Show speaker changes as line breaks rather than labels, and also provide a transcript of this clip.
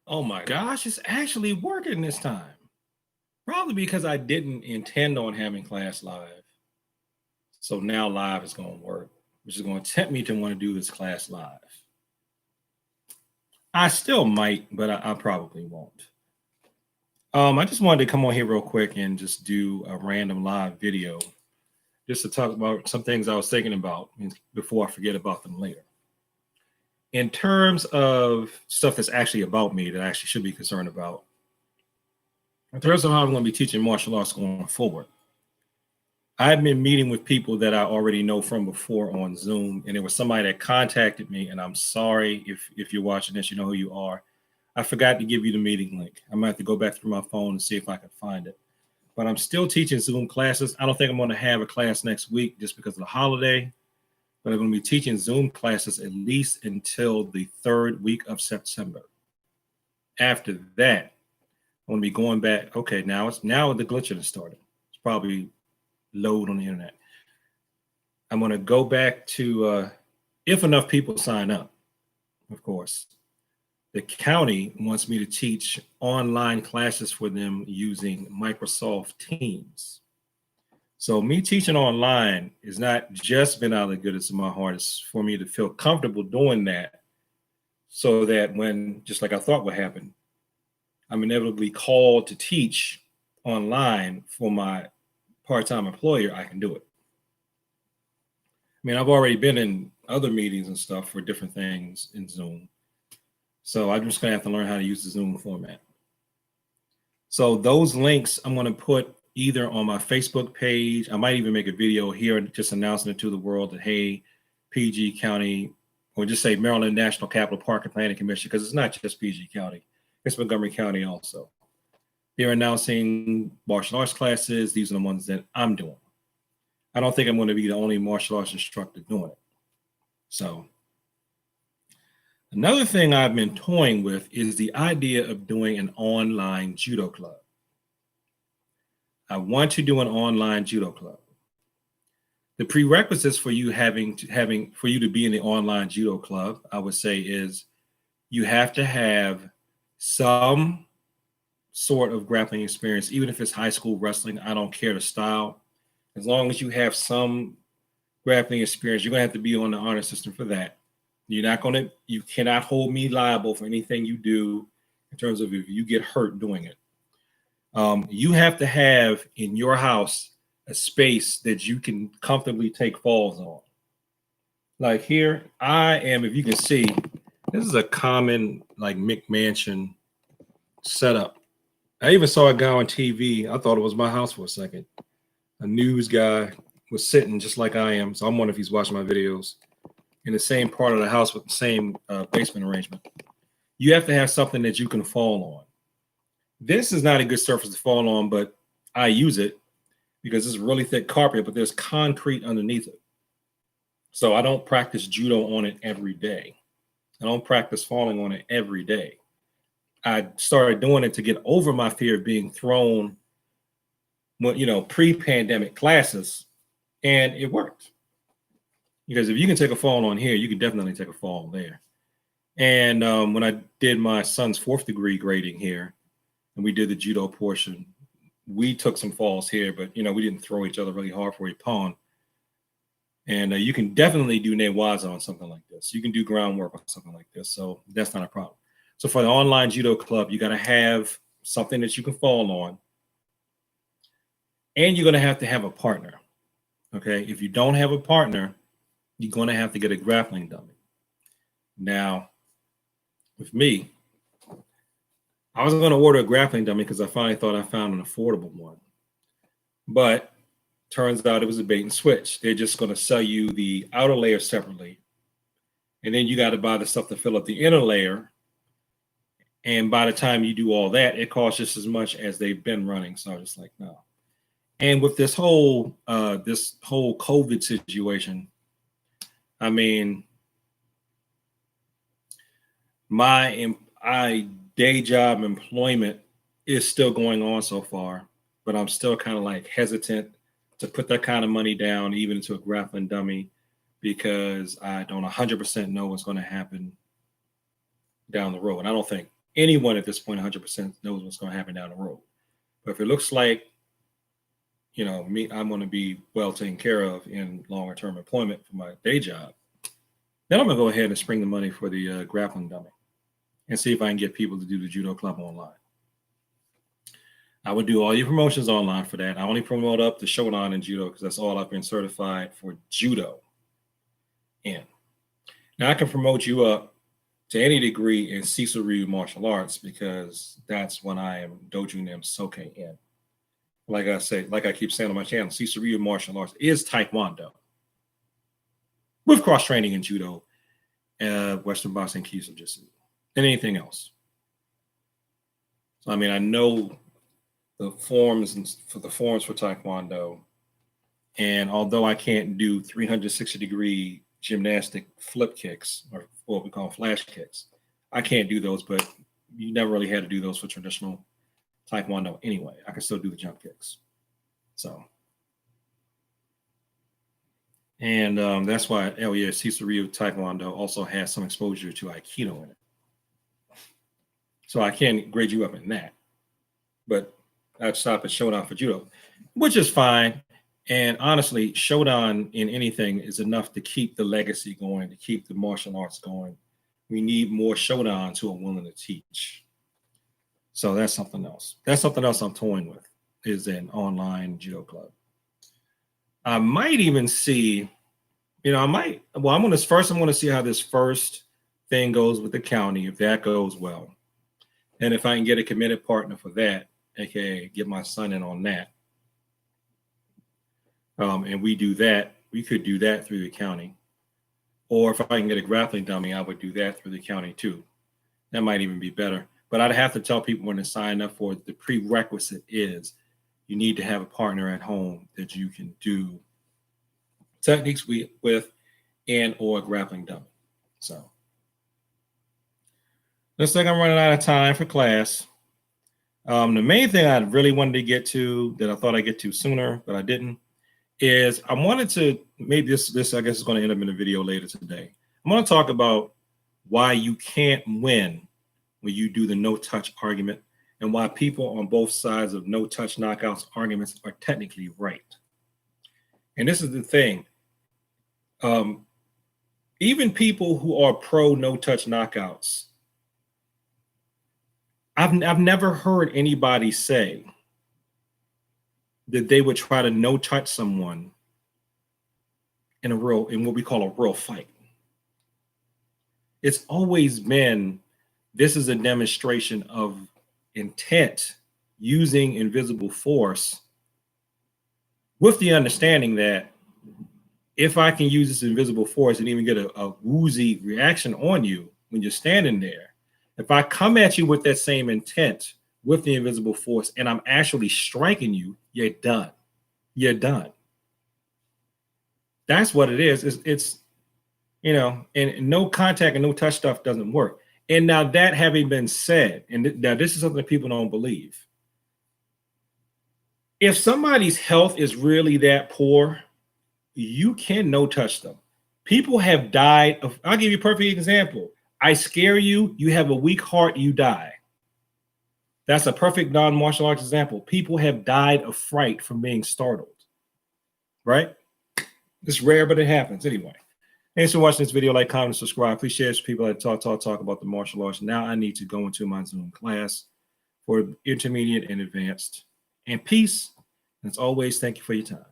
Oh my gosh, it's actually working this time. Probably because I didn't intend on having class live. So now live is going to work, which is going to tempt me to want to do this class live. I still might, but I probably won't. I just wanted to come on here real quick and just do a random live video just to talk about some things I was thinking about before I forget about them later. In terms of stuff that's actually about me that I actually should be concerned about, in terms of how I'm going to be teaching martial arts going forward, I've been meeting with people that I already know from before on Zoom, and there was somebody that contacted me, and I'm sorry if you're watching this, you know who you are. I forgot to give you the meeting link. I might have to go back through my phone and see if I can find it. But I'm still teaching Zoom classes. I don't think I'm going to have a class next week just because of the holiday, but I'm going to be teaching Zoom classes at least until the third week of September. After that, I'm going to be going back. Okay, now the glitching has started. It's probably load on the internet. I'm going to go back to if enough people sign up, of course. The county wants me to teach online classes for them using Microsoft Teams. So me teaching online is not just been out of the goodness of my heart. It's for me to feel comfortable doing that so that when, just like I thought would happen, I'm inevitably called to teach online for my part-time employer, I can do it. I mean, I've already been in other meetings and stuff for different things in Zoom. So I'm just going to have to learn how to use the Zoom format. So those links I'm going to put either on my Facebook page. I might even make a video here just announcing it to the world that, hey, PG County, or just say Maryland National Capital Park and Planning Commission, because it's not just PG County, it's Montgomery County also. They're announcing martial arts classes. These are the ones that I'm doing. I don't think I'm going to be the only martial arts instructor doing it. So another thing I've been toying with is the idea of doing an online judo club. I want to do an online judo club. The prerequisites for you for you to be in the online judo club, I would say, is you have to have some sort of grappling experience, even if it's high school wrestling. I don't care the style. As long as you have some grappling experience, you're gonna have to be on the honor system for that. You cannot hold me liable for anything you do in terms of if you get hurt doing it. You have to have in your house a space that you can comfortably take falls on. Like here, I am, if you can see, this is a common like McMansion setup. I even saw a guy on TV. I thought it was my house for a second. A news guy was sitting just like I am. So I'm wondering if he's watching my videos in the same part of the house with the same basement arrangement. You have to have something that you can fall on. This is not a good surface to fall on, but I use it because it's really thick carpet, but there's concrete underneath it. So I don't practice judo on it every day. I don't practice falling on it every day. I started doing it to get over my fear of being thrown, pre-pandemic classes, and it worked. Because if you can take a fall on here, you can definitely take a fall there. And when I did my son's 4th degree grading here, and we did the judo portion, we took some falls here, but we didn't throw each other really hard for a pawn. And you can definitely do newaza on something like this. You can do groundwork on something like this, so that's not a problem. So for the online judo club, you got to have something that you can fall on, and you're going to have a partner. Okay, if you don't have a partner, you're going to have to get a grappling dummy. Now, with me, I was going to order a grappling dummy because I finally thought I found an affordable one. But turns out it was a bait and switch. They're just going to sell you the outer layer separately. And then you got to buy the stuff to fill up the inner layer. And by the time you do all that, it costs just as much as they've been running. So I was just like, no. And with this whole COVID situation, I mean, my day job employment is still going on so far, but I'm still kind of like hesitant to put that kind of money down, even into a grappling dummy, because I don't 100% know what's going to happen down the road. And I don't think anyone at this point 100% knows what's going to happen down the road. But if it looks like, me, I'm going to be well taken care of in longer term employment for my day job, then I'm going to go ahead and spring the money for the grappling dummy and see if I can get people to do the judo club online. I would do all your promotions online for that. I only promote up the Shodan and judo because that's all I've been certified for judo in. Now I can promote you up to any degree in Sisu Ryu martial arts because that's when I am Doju Nim Soke in. Like I keep saying on my channel, Sisu Ryu martial arts is Taekwondo with cross training in judo, Western boxing, Kiso Jitsu, and anything else. So I mean, I know the forms for Taekwondo, and although I can't do 360-degree gymnastic flip kicks or what we call flash kicks, I can't do those. But you never really had to do those for traditional Taekwondo anyway. I can still do the jump kicks. So, and that's why Sisu Ryu Taekwondo also has some exposure to Aikido in it. So I can grade you up in that, but I'd stop at Shodan for judo, which is fine. And honestly, Shodan in anything is enough to keep the legacy going, to keep the martial arts going. We need more Shodans who are willing to teach. So that's something else. That's something else I'm toying with, is an online judo club. I might even see, I'm going to see how this first thing goes with the county, if that goes well. And if I can get a committed partner for that, aka get my son in on that. And we do that, we could do that through the county. Or if I can get a grappling dummy, I would do that through the county too. That might even be better. But I'd have to tell people when to sign up for it, the prerequisite is you need to have a partner at home that you can do techniques with and or a grappling dummy. So looks like I'm running out of time for class. The main thing I really wanted to get to that I thought I'd get to sooner, but I didn't, is I wanted to, maybe this I guess is going to end up in a video later today. I'm going to talk about why you can't win when you do the no touch argument and why people on both sides of no touch knockouts arguments are technically right. And this is the thing. Even people who are pro no touch knockouts, I've never heard anybody say that they would try to no touch someone in what we call a real fight. It's always been, this is a demonstration of intent using invisible force with the understanding that if I can use this invisible force and even get a woozy reaction on you when you're standing there, if I come at you with that same intent with the invisible force and I'm actually striking you, you're done. You're done. That's what it is. It's and no contact and no touch stuff doesn't work. And now that having been said, and now this is something that people don't believe. If somebody's health is really that poor, you can no touch them. People have died of, I'll give you a perfect example. I scare you, you have a weak heart, you die. That's a perfect non-martial arts example. People have died of fright from being startled, right? It's rare, but it happens anyway. Thanks for watching this video. Like, comment, subscribe. Please share it to people that talk about the martial arts. Now I need to go into my Zoom class for intermediate and advanced. And peace. And as always, thank you for your time.